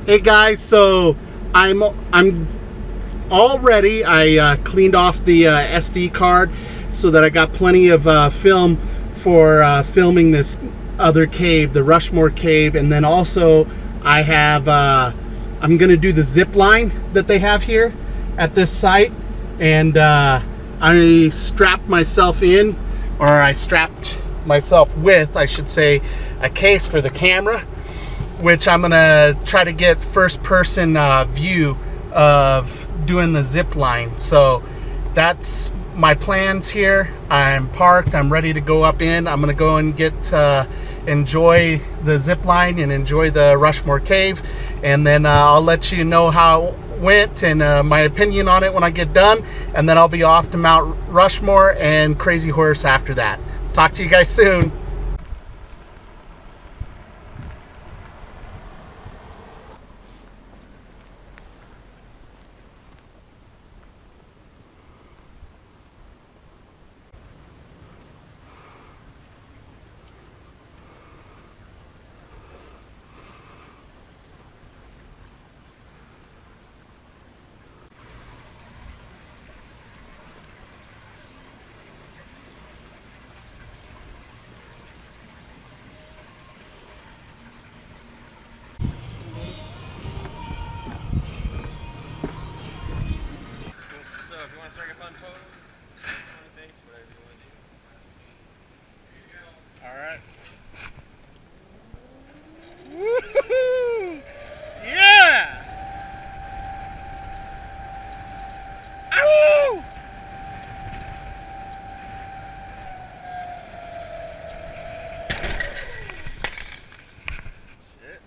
Hey guys, so I'm all ready. I cleaned off the SD card so that I got plenty of film for filming this other cave, the Rushmore Cave, and then also I have I'm gonna do the zip line that they have here at this site, and I strapped myself in, or I strapped myself with, I should say, a case for the camera, which I'm gonna try to get first person view of doing the zip line. So that's my plans here. I'm parked, I'm ready to go up in. I'm gonna go and get enjoy the zip line and enjoy the Rushmore Cave, and then I'll let you know how it went and my opinion on it when I get done, and then I'll be off to Mount Rushmore and Crazy Horse after that. Talk to you guys soon. So if you want to start a fun pose, on the face, whatever you want to do. All right. Woo-hoo-hoo! Yeah! Ow! Shit.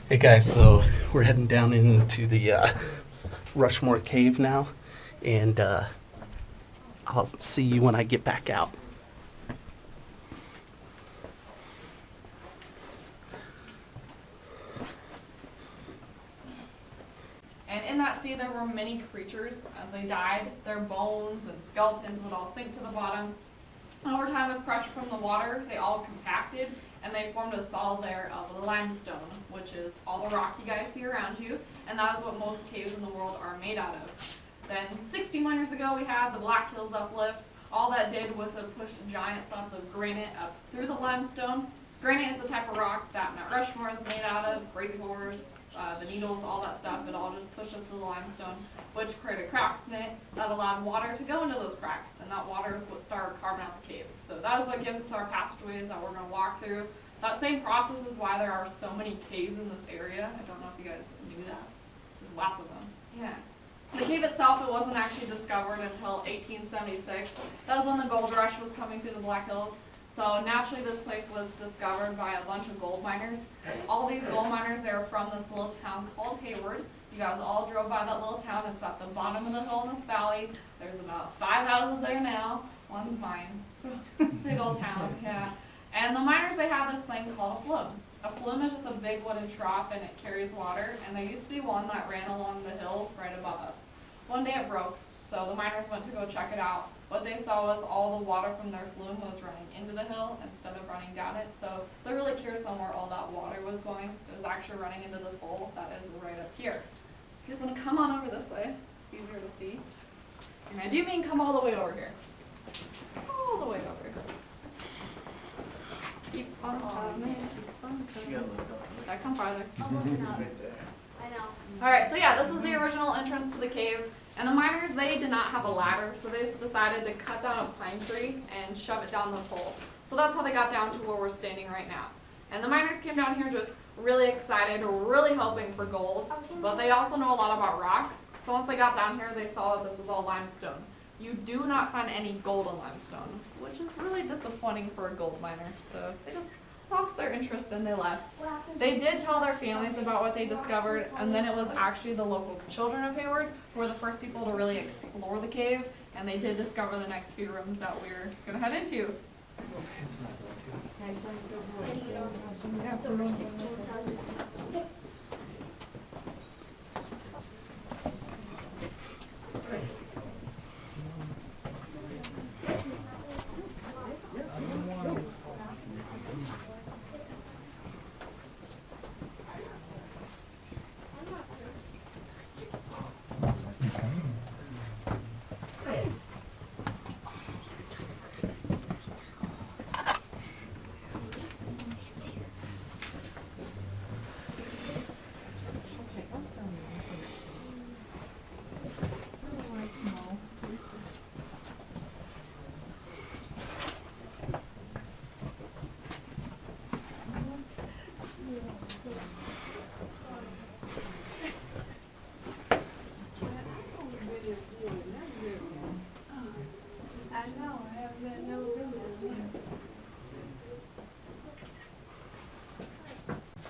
Hey guys, so we're heading down into the Rushmore Cave now, and I'll see you when I get back out. And in that sea there were many creatures. As they died, their bones and skeletons would all sink to the bottom. Over time, with pressure from the water, they all compacted and they formed a solid layer of limestone, which is all the rock you guys see around you, and that is what most caves in the world are made out of. Then 61 years ago we had the Black Hills uplift. All that did was to push giant slabs of granite up through the limestone. Granite is the type of rock that Mount Rushmore is made out of, Crazy Horse, the needles, all that stuff. It all just pushed up through the limestone, which created cracks in it that allowed water to go into those cracks, and that water is what started carving out the cave. So that is what gives us our passageways that we're going to walk through. That same process is why there are so many caves in this area. I don't know if you guys knew that. There's lots of them. Yeah. The cave itself, it wasn't actually discovered until 1876. That was when the gold rush was coming through the Black Hills. So naturally this place was discovered by a bunch of gold miners. All these gold miners, they were from this little town called Hayward. You guys all drove by that little town. It's at the bottom of the hill in this valley. There's about 5 houses there now. One's mine. So big old town, yeah. And the miners, they have this thing called a flume. A flume is just a big wooden trough and it carries water. And there used to be one that ran along the hill right above us. One day it broke, so the miners went to go check it out. What they saw was all the water from their flume was running into the hill instead of running down it. So they're really curious on where all that water was going. It was actually running into this hole that is right up here. You guys want to come on over this way? It's easier to see. And I do mean come all the way over here. All the way over here. Keep on coming, keep on coming. I come farther. I know. Alright, so yeah, this is the original entrance to the cave. And the miners, they did not have a ladder, so they just decided to cut down a pine tree and shove it down this hole. So that's how they got down to where we're standing right now. And the miners came down here just really excited, really hoping for gold, but they also know a lot about rocks. So once they got down here, they saw that this was all limestone. You do not find any gold in limestone, which is really disappointing for a gold miner. So they just lost their interest and they left. They did tell their families about what they discovered, and then it was actually the local children of Hayward who were the first people to really explore the cave, and they did discover the next few rooms that we're going to head into.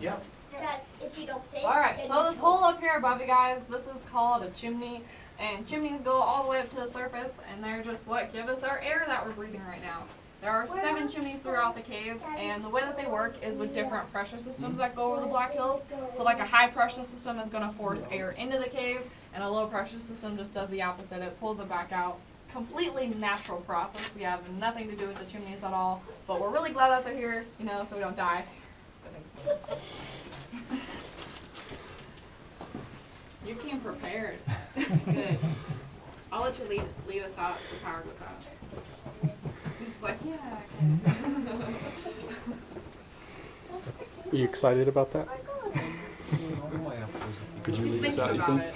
Yep. Dad, if you don't fit, Alright, then so you this hole up here above you guys, this is called a chimney, and chimneys go all the way up to the surface, and they're just what give us our air that we're breathing right now. There are 7 chimneys throughout the cave, and the way that they work is with different pressure systems that go over the Black Hills. So like a high pressure system is going to force air into the cave, and a low pressure system just does the opposite. It pulls it back out. Completely natural process. We have nothing to do with the chimneys at all, but we're really glad that they're here, you know, so we don't die. You came prepared. Good. I'll let you lead us out if the power goes out. He's like, yeah, okay. Are you excited about that? Could you He's lead us thinking out, you about think? it.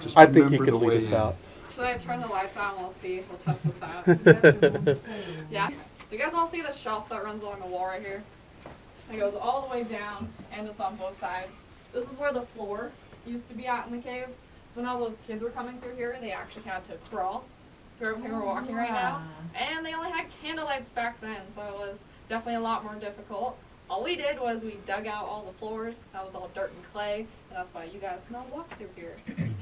Just I think you remember could the lead way us in. out. Should I turn the lights on? We'll see. We'll test this out. Yeah. You guys all see the shelf that runs along the wall right here? It goes all the way down, and it's on both sides. This is where the floor used to be at in the cave. So when all those kids were coming through here, they actually had to crawl through everything we're walking right now. And they only had candle lights back then, so it was definitely a lot more difficult. All we did was we dug out all the floors. That was all dirt and clay, and that's why you guys can all walk through here.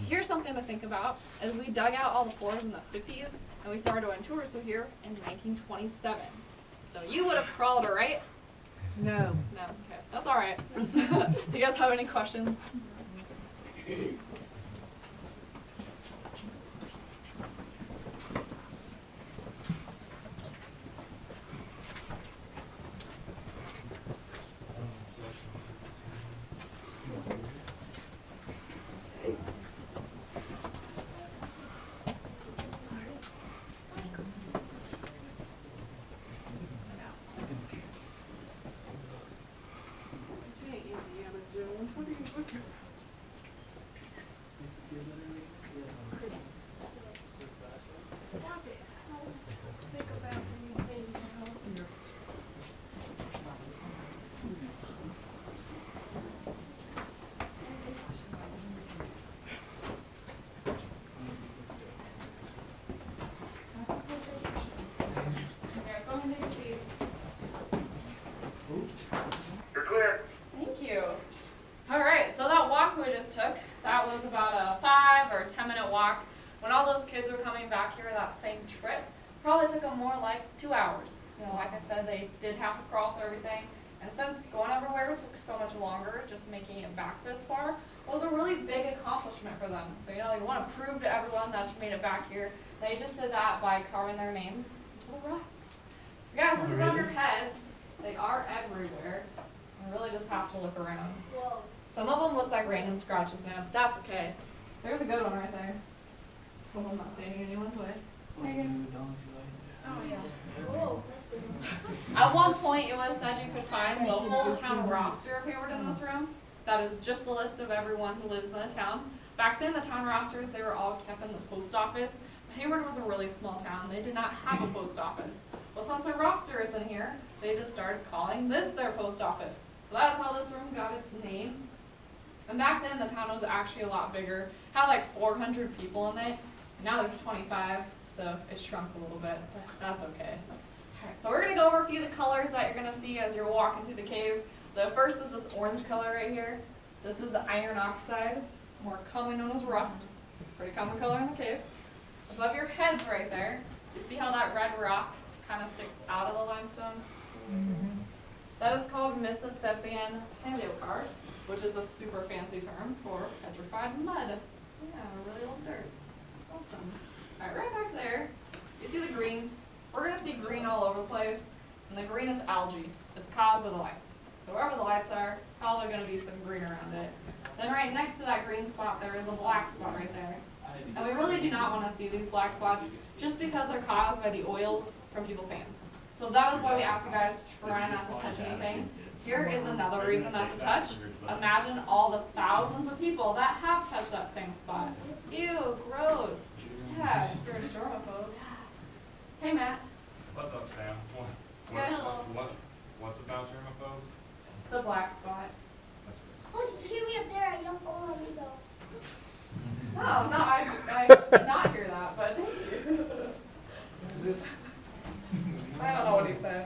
Here's something to think about, is we dug out all the floors in the 50s, and we started doing tours through here in 1927. So you would have crawled, right? No. No, okay, that's all right. Do you guys have any questions? Stop it. Think about anything now. Okay, go ahead and take a seat. You're clear. Thank you. All right, so that walk we just took, that was about a 5 or 10-minute walk. When all those kids were coming back here that same trip, probably took them more like 2 hours. You know, like I said, they did have to crawl through everything. And since going everywhere took so much longer, just making it back this far was a really big accomplishment for them. So, you know, they want to prove to everyone that you made it back here. They just did that by carving their names into the rocks. You guys look above your heads. They are everywhere. You really just have to look around. Whoa. Some of them look like random scratches now. That's okay. There's a good one right there. Hope I'm not standing in anyone's way. Oh, yeah. Whoa, that's good. At one point, it was said you could find the whole town roster of Hayward in this room. That is just the list of everyone who lives in the town. Back then, the town rosters, they were all kept in the post office. Hayward was a really small town. They did not have a post office. Well, since their roster is in here, they just started calling this their post office. So that's how this room got its name. And back then, the town was actually a lot bigger. Had like 400 people in it. And now there's 25, so it shrunk a little bit, but that's okay. Okay, so we're gonna go over a few of the colors that you're gonna see as you're walking through the cave. The first is this orange color right here. This is the iron oxide, more commonly known as rust. Pretty common color in the cave. Above your heads right there, you see how that red rock kind of sticks out of the limestone? That is called Mississippian paleokarst, which is a super fancy term for petrified mud. Yeah, really old dirt. Awesome. All right, right back there, you see the green. We're gonna see green all over the place, and the green is algae. It's caused by the lights. So wherever the lights are, probably gonna be some green around it. Then right next to that green spot, there is a black spot right there. And we really do not want to see these black spots just because they're caused by the oils from people's hands. So that is why we ask you guys try not to touch anything. Here is another reason not to touch. Imagine all the thousands of people that have touched that same spot. Ew, gross. Yeah, you're a germaphobe. Hey, Matt. What's up, Sam? What's about germaphobes? The black spot. Oh, did you hear me up there? I yelled, oh, amigo. Oh, no, I did not hear that, but thank you. I don't know what he said.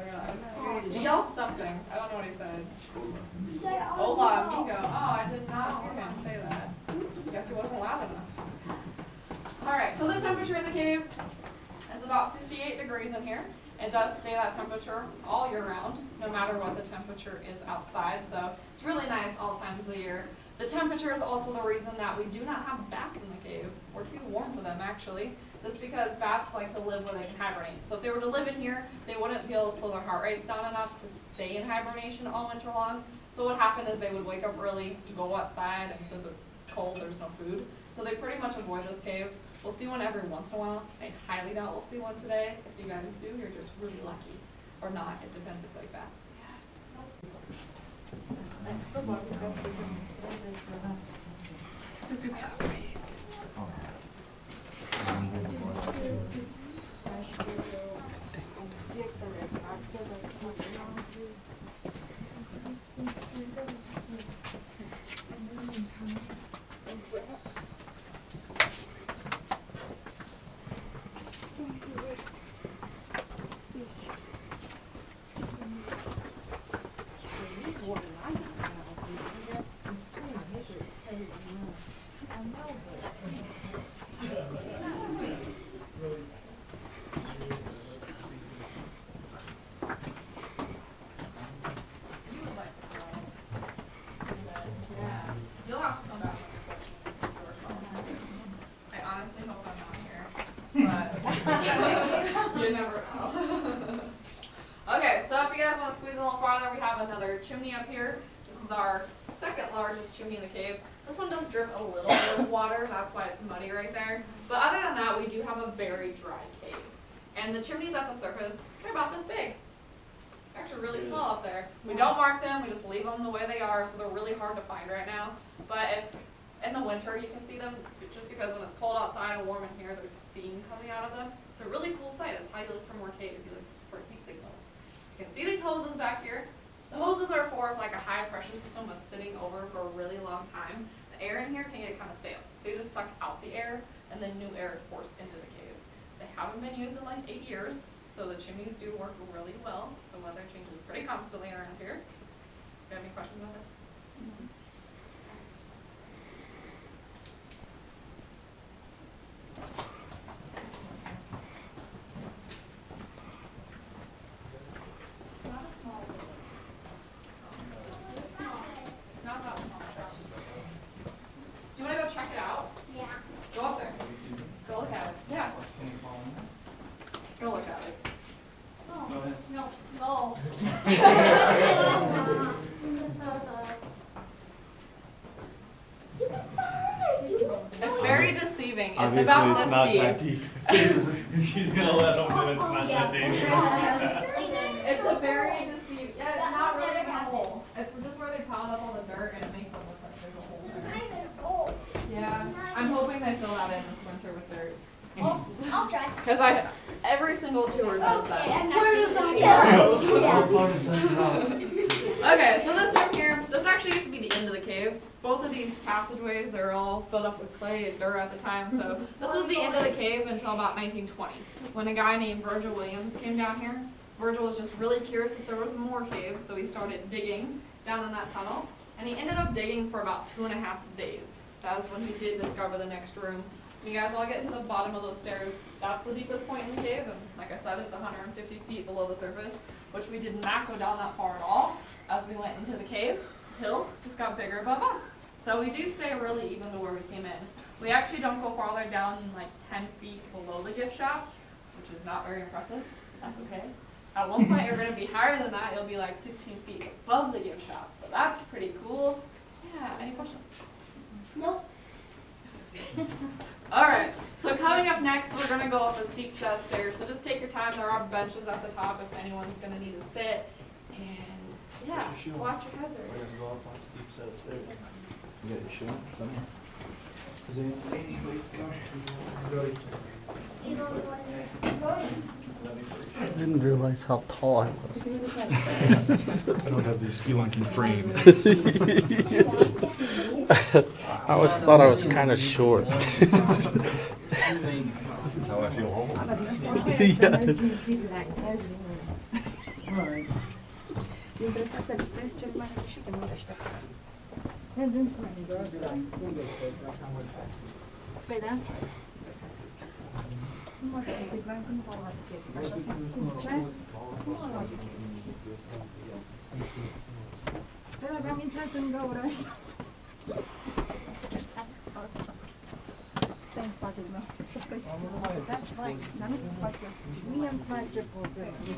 He yelled something. I don't know what he said. You said, Hola, amigo. Oh, I did not hear him say that. Guess he wasn't loud enough. Alright, so the temperature in the cave is about 58 degrees in here. It does stay that temperature all year round, no matter what the temperature is outside, so it's really nice all times of the year. The temperature is also the reason that we do not have bats in the cave. We're too warm for them, actually. That's because bats like to live where they can hibernate. So if they were to live in here, they wouldn't be able to slow their heart rates down enough to stay in hibernation all winter long. So what happened is they would wake up early to go outside, and since it's cold, there's no food. So they pretty much avoid this cave. We'll see one every once in a while. I highly doubt we'll see one today. If you guys do, you're just really lucky. Or not, it depends if like bats. Good job. You never know. Okay, so if you guys want to squeeze a little farther, we have another chimney up here. This is our second largest chimney in the cave. This one does drip a little bit of water, that's why it's muddy right there. But other than that, we do have a very dry cave. And the chimneys at the surface, they're about this big. They're actually really small up there. We don't mark them, we just leave them the way they are, so they're really hard to find right now. But if in the winter you can see them, just because when it's cold outside and warm in here, there's steam coming out of them. It's a really cool sight. That's how you look for more caves. You look for heat signals. You can see these hoses back here. The hoses are for if like a high pressure system was sitting over for a really long time. The air in here can get kind of stale. So you just suck out the air and then new air is forced into the cave. They haven't been used in like 8 years, so the chimneys do work really well. The weather changes pretty constantly around here. Do you have any questions about this? Mm-hmm. Check it out. Yeah. Go up there. Go look at it. Yeah. Go look at it. Oh, no. No. It's very deceiving. It's Obviously, about it's this not deep. that deep. She's gonna let them know it's not that deep. It's a very deceiving. Yeah, it's not really a hole. It's just where they piled up all the dirt and it makes it look like there's a hole there. Yeah, I'm hoping they fill that in this winter with dirt. Well, I'll try. Because every single tour does that. Where does that go? Okay, so this one here, this actually used to be the end of the cave. Both of these passageways, they're all filled up with clay and dirt at the time. So this was the end of the cave until about 1920, when a guy named Virgil Williams came down here. Virgil was just really curious if there was more caves, so he started digging down in that tunnel. And he ended up digging for about 2.5 days. That was when he did discover the next room. When you guys all get to the bottom of those stairs, that's the deepest point in the cave. And like I said, it's 150 feet below the surface, which we did not go down that far at all. As we went into the cave, the hill just got bigger above us. So we do stay really even to where we came in. We actually don't go farther down than like 10 feet below the gift shop, which is not very impressive. That's okay. At one point, you're going to be higher than that. You'll be like 15 feet above the gift shop. So that's pretty cool. Yeah, any questions? Nope. All right, so coming up next, we're going to go up a steep set of stairs. So just take your time. There are benches at the top if anyone's going to need to sit. And yeah, watch your heads. We're gonna go up on a steep set of stairs. You got your shoe? Come here. Is there anybody come? You know what? I didn't realize how tall I was. I don't have the spelunky frame. I always thought I was kind of short. This is how I feel home. Keep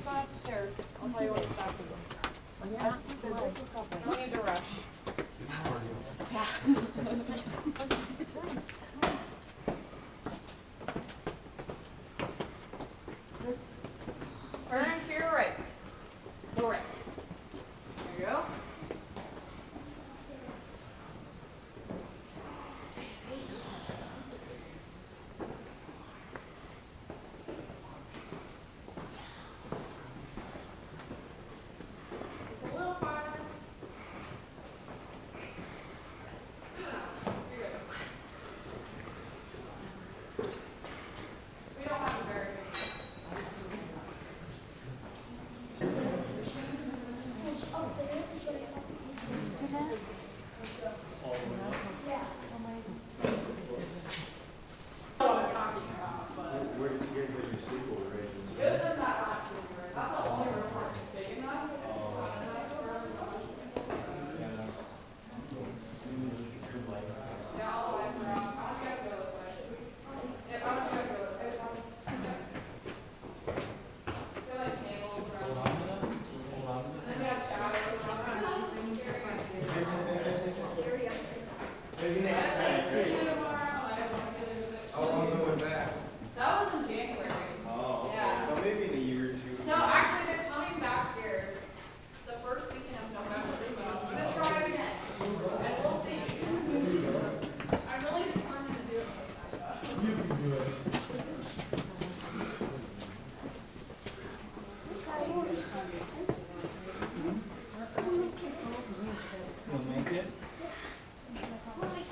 on upstairs. I'll tell you when to stop. No need to rush. Turn to your right. Go right. There you go. Just a little farther. We don't have a very Where did you guys let your sleepover right? It was in that last room. That's the only room where it's big enough. Yeah, all the way around. I want you guys to go this way. Yeah, I want you guys to go this way. They're like tables around us. And then we have shadows around us. How long ago was that? That was in January. Oh, Yeah. so maybe in a year or two. So actually, they're coming back here the first weekend of November. So I'm gonna try it again, and we'll see. I'm really determined to do it this time. Though. You can do it. You'll make it?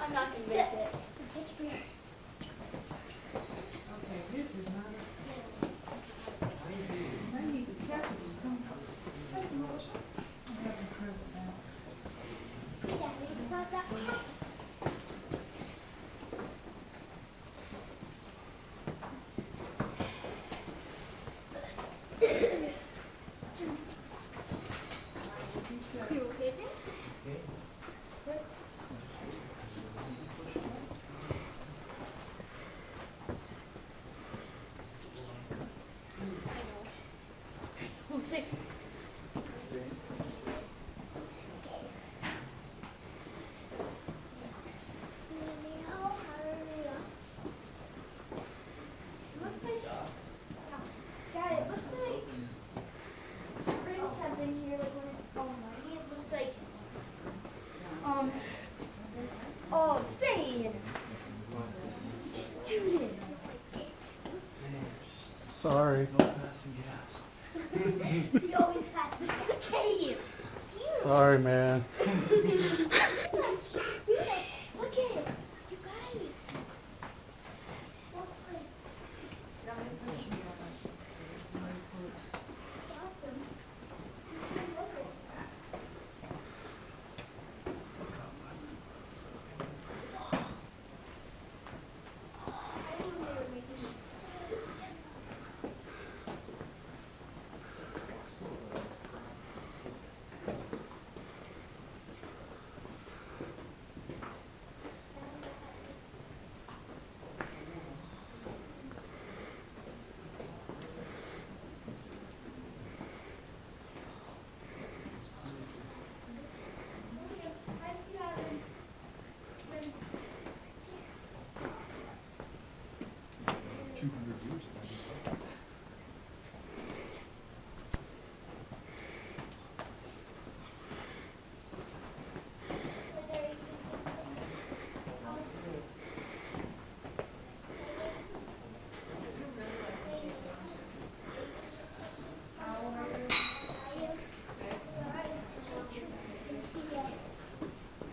I'm not gonna make it. Yeah, it's not that bad. You okay, Zane? Oh, sick. Dad, it looks like springs have been here like when it's all muddy. It looks like oh, Zane! You just do it. Sorry. You always have. This is a cave. It's huge. Sorry, man. Look at it. You guys. What place?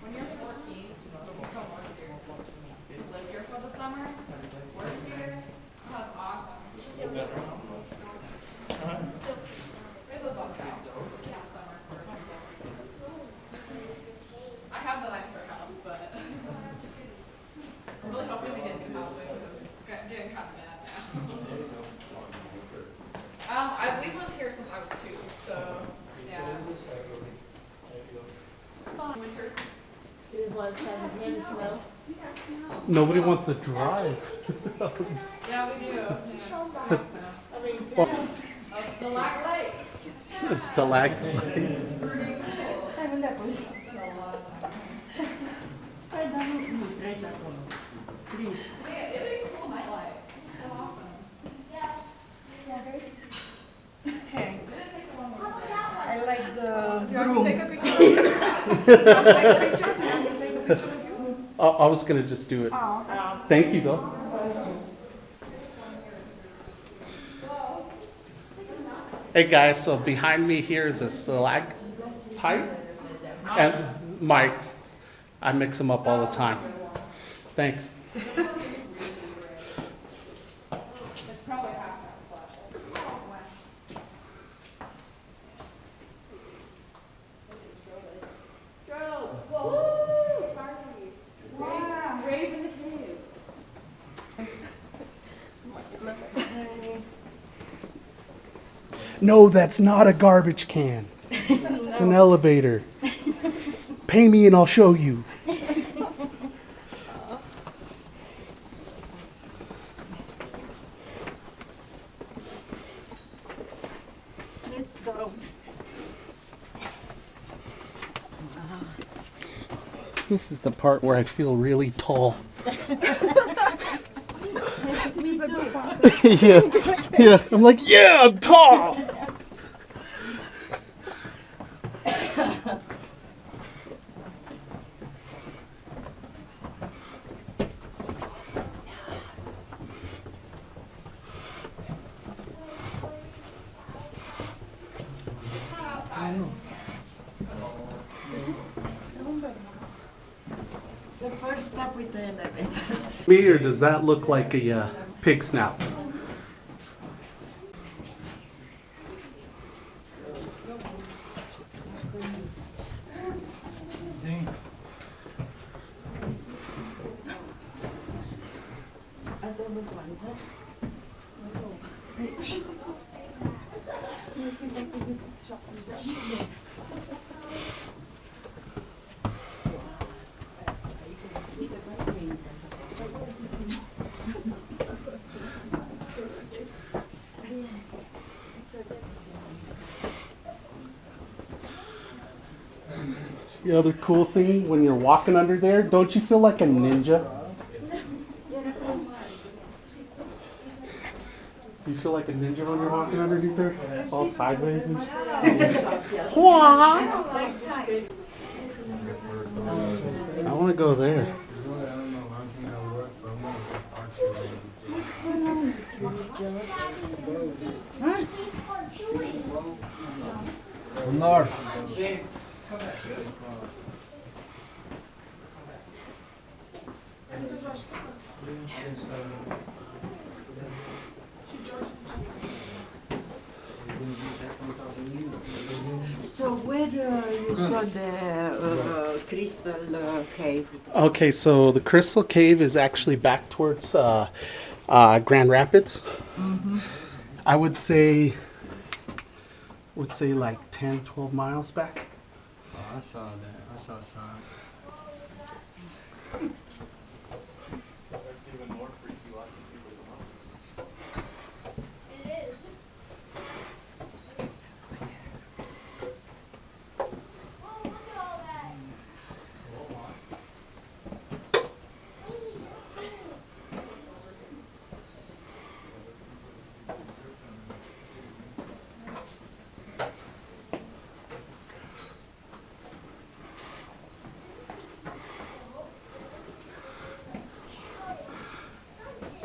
When you're 14, you come work here. You live here for the summer, work here. Oh, that's awesome. We live above house. Yeah, summer. I have the nicer house, but I'm really hoping to get new housing because it's getting kind of bad now. We've lived here since I was 2, so yeah. It's fun. Winter. Nobody wants to drive. Yeah, we do. Yeah. Well, Stalagmite. stalagmite. Ay, wala po. Ay, dami mo. Try lang ko. Please. Yeah, it is a cool nightlight. So awesome. Okay. It didn't take a long time. I like the Do you want me room. to take a picture of you? You want to take a picture? You want me to take a picture of you? I was gonna just do it. Oh. Thank you, though. Hey guys, so behind me here is a stalactite and Mike. I mix them up all the time. Thanks. It's probably half that flat. Stroll. Whoa. Party. Wow. Rave in the cave. No, that's not a garbage can. It's an elevator. Pay me and I'll show you. Let's go. This is the part where I feel really tall. yeah, yeah. I'm like, yeah, I'm tall. The first step with the elevator. Me, or does that look like a pig snout? The other cool thing, when you're walking under there, don't you feel like a ninja? Do you feel like a ninja when you're walking underneath there? All sideways and I want to go there. North. So where you saw the crystal cave? Okay, so the Crystal Cave is actually back towards Grand Rapids. I would say like 10, 12 miles back. I saw that. I saw some. That's even more freaky watching people come up. It is. Oh, look at all that.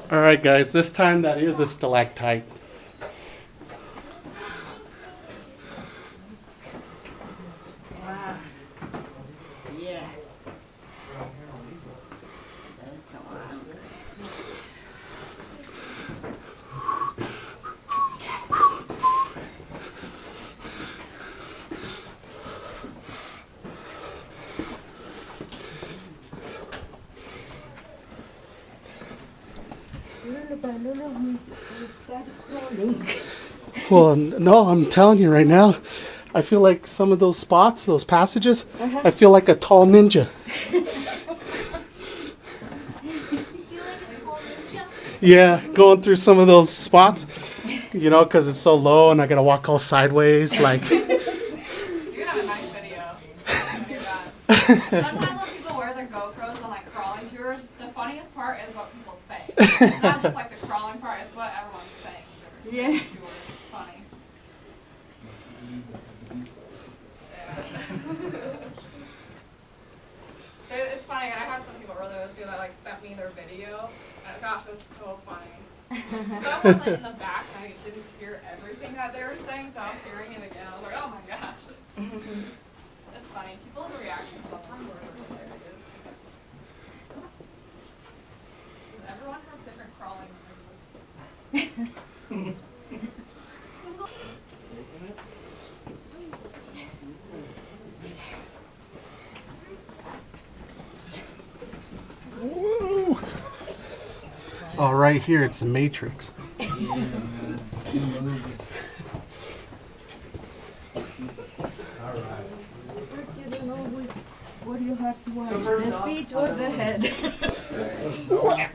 All right, guys, this time that is a stalactite. Wow. Yeah. That's the one. Well, no, I'm telling you right now, I feel like some of those spots, those passages, I feel like a tall ninja. You feel like a tall ninja? Yeah, going through some of those spots, you know, because it's so low and I gotta walk all sideways, like. You're gonna have a nice video. It's gonna be bad. Sometimes when people wear their GoPros on like crawling tours, the funniest part is what people say. It's not just like the crawling part, it's what everyone's saying. Yeah. It's funny. It's funny, and I had some people earlier this year that like sent me their video. And gosh, it was so funny. So I was like in the back and I didn't hear everything that they were saying, so I'm hearing it again. I was like, oh my gosh. It's funny. People's reactions sometimes are really hilarious. Everyone has different crawling techniques. Woo. Oh, right here, it's the Matrix. First you don't know what you have to watch, the feet or the head. Okay.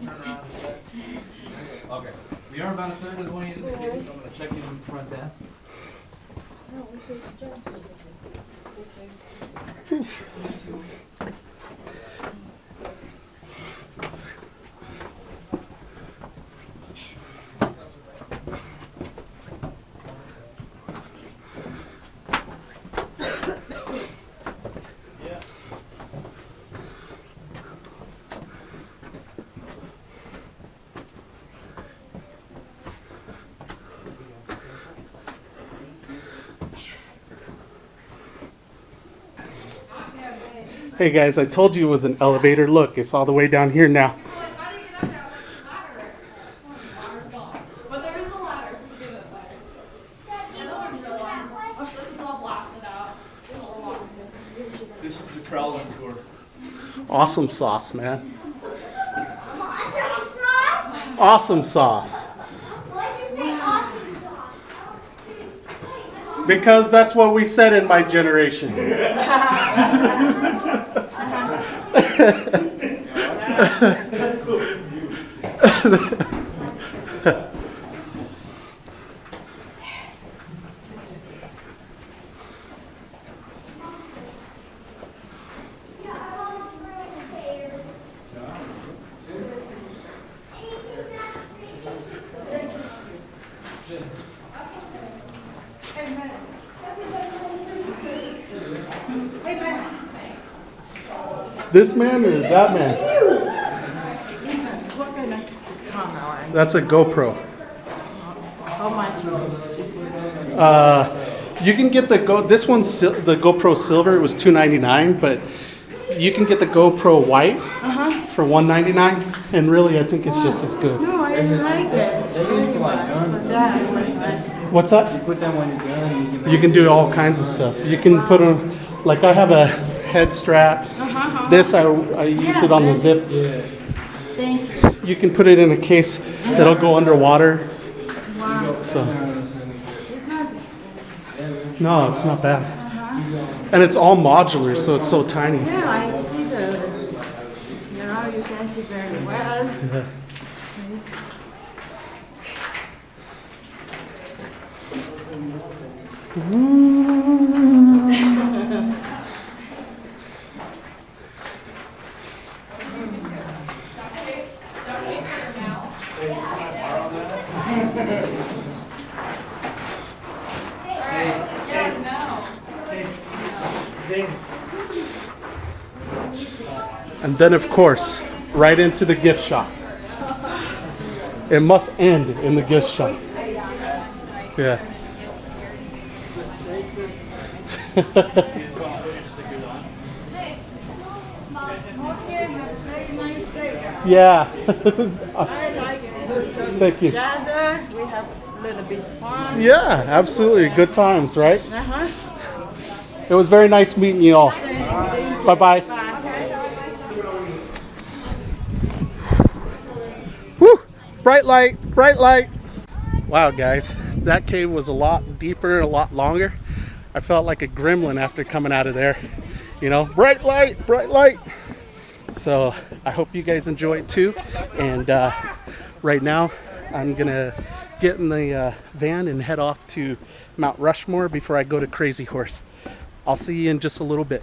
We are about a third of the way into the cave, so I'm going to check in with the front desk. Hey guys, I told you it was an elevator. Look, it's all the way down here now. People are like, how do you get up there? I was like, ladder. Ladder's gone. But there is a ladder to get up there. And those are real ones. This is all blasted out. We're walking this. This is the crawling tour. Awesome sauce, man. Awesome sauce? Awesome sauce. Why did you say awesome sauce? Because that's what we said in my generation. This man or that man? What kind of camera? That's a GoPro. How much is it? You can get this one's the GoPro Silver. It was $299, but you can get the GoPro White for $199, and really, I think it's just as good. No, I didn't like it. Very much. But that I might ask you. What's that? Put that one in your gun. You can do all kinds of stuff. You can put on, like I have a head strap. This I used it on the zip. Thank you. You can put it in a case that'll go underwater. Wow. So It's not expensive. no, it's not bad. And it's all modular, so it's so tiny. Yeah, I see you can see very well. Yeah. And then, of course, right into the gift shop. It must end in the gift shop. Yeah. Yeah. Thank you. We have a little bit fun. Yeah, absolutely. Good times, right? Uh-huh. It was very nice meeting you all. Bye-bye. Woo! Bright light, bright light. Wow, guys, that cave was a lot deeper, a lot longer. I felt like a gremlin after coming out of there. You know, bright light, bright light. So I hope you guys enjoy it too. And right now, I'm gonna get in the van and head off to Mount Rushmore before I go to Crazy Horse. I'll see you in just a little bit.